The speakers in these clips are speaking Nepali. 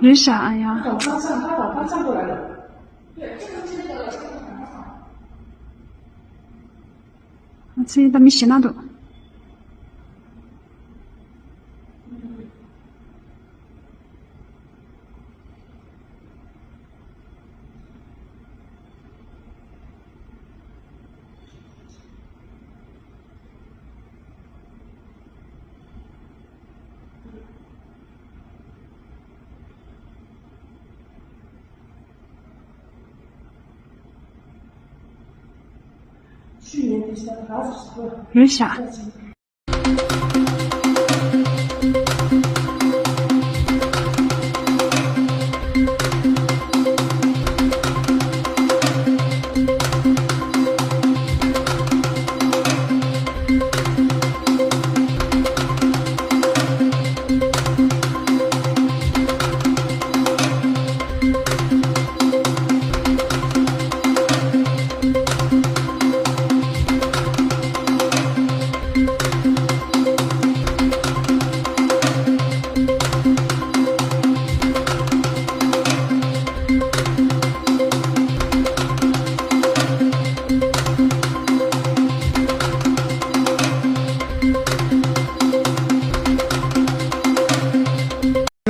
为啥呀？他站过来了。对，这个是那个我自己都没洗那都。去年比赛的孩子是个。为啥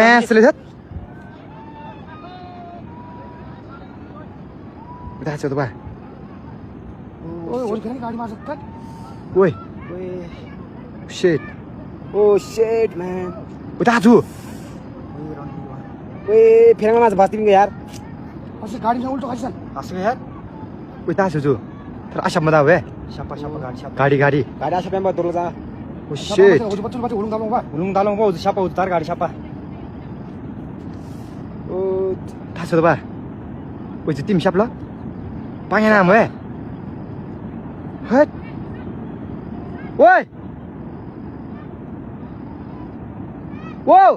？Mẹ xử lý hết. Kita coba coba. Oi, गाडी मार्छ त Oi, ओए shit. Oh shit man Udah aju. ओए फेरमा माछ बस्दिम यार अस्ति गाडीमा उल्टो खसिसन हस्छ यार Udah aju. Terus asap mana we? Sapa Sapa गाडी सापा Gadi gadi. गाडी आछ पेम्बा दोलो जा Oh shit. होज बच्चन बच्चन हुलुङ दालुङ बा हुलुङ दालुङ बा सापा उतार गाडी सापा ओ Dah coba. Oi, tim siap lo? Pengen nam we? Het. Woi. Wow.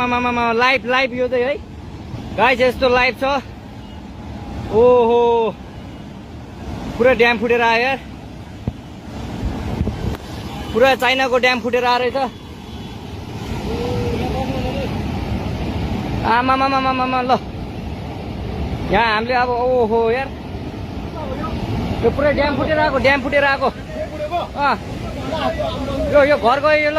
मामा लाइभ यो चाहिँ है गाइस यस्तो लाइभ छ ओहो पुरा ड्याम फुटेर आयो यार पुरा चाइनाको ड्याम फुटेर आयो रहेछ आमामामामामा ल यहाँ हामीले अब ओहो यार यो पुरै ड्याम फुटेर आएको यो घर गयो यो ल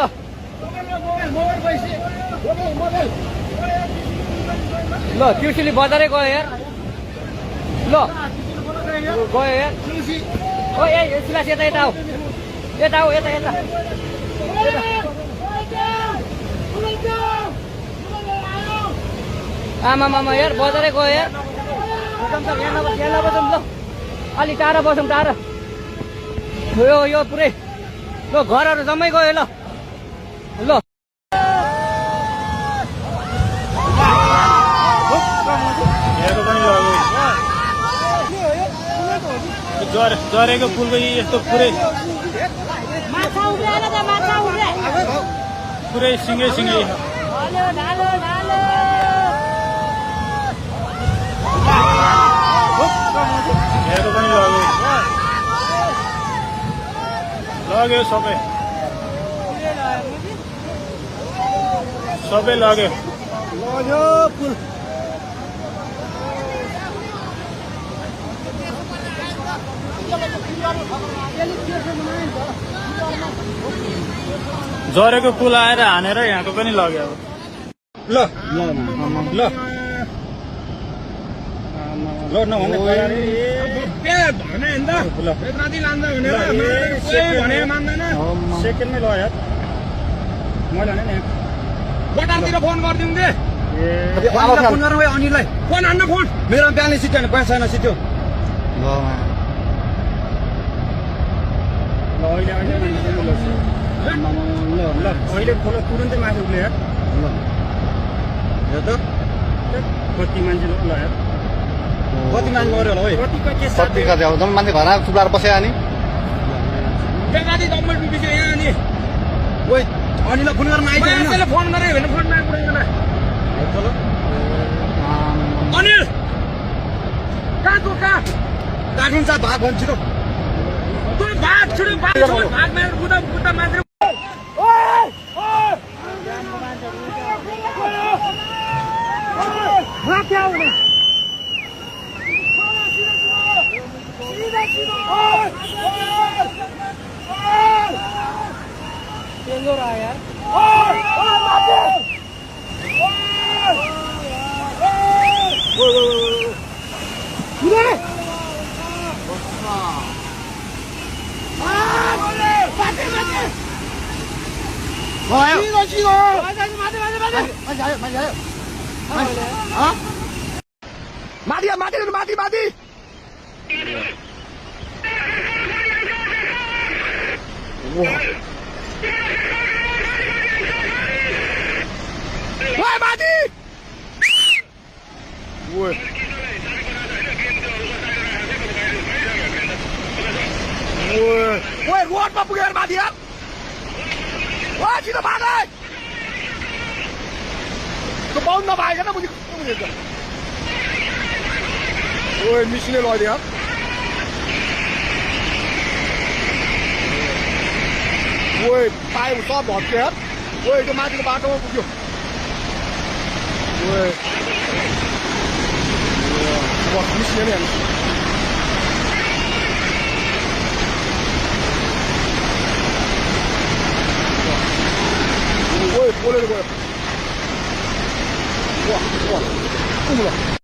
ल ट्युसली बजारै गयो यार ल गयो यार ओ ए सिलास यता यता आऊ यता आमामामा यार बजारै गयो यार यहाँ बसौँ ल अलि टाढा बसौँ टाढा यो पुरै ल घरहरू जम्मै गयो ल ल जरेको पुलको यस्तो पुरै पुरै सिँगै हेर्नु पनि लग्यो सबै लग्यो पुल जरेको पुल आएर हानेर यहाँको पनि लग्यो ल सेकेन्डमै लग्यो यार मैले भने नि बटारतिर फोन गरिदिउँ दे फोन गर्नु भाइ अनिललाई फोन हान्न फोन मेरो ब्यालेन्स सिट होइन पैसा छैन सिट्यो अहिले अहिले खोला तुरुन्तै माथि उठ्ने यार हेर त कति मान्छे ल यार कति मान्छे मऱ्यो होला है कतिको के कति कति अब जम्मै मान्छे घरमा चुप्लाएर बस्यो अनि जग्गाले जम्मै डुबिसक्यो यहाँ अनि ओइ अनिललाई फोन गर्न आइदिनु फोन गरे भने फोन नआइपुग्दैन अनिल कहाँ तँ कहाँ काटिन्छ भाग भन्छ छिटो तँ भाग छिटो भाग मारेर बुदा मान्छे हो रहा है यार माथि Woi, रोडमा पुगेर माथि यार वा छिटो भाग त्यो बाउन्ड नभएको न बुझेको ओए मिसिने लैदियो यार ओए पाइप सब भत्क्यो यार ओए त्यो माथिको बाटोमा पुग्यो ओए मिसिने नि हामी Oi, olha agora. Ó, ó. Vamos lá.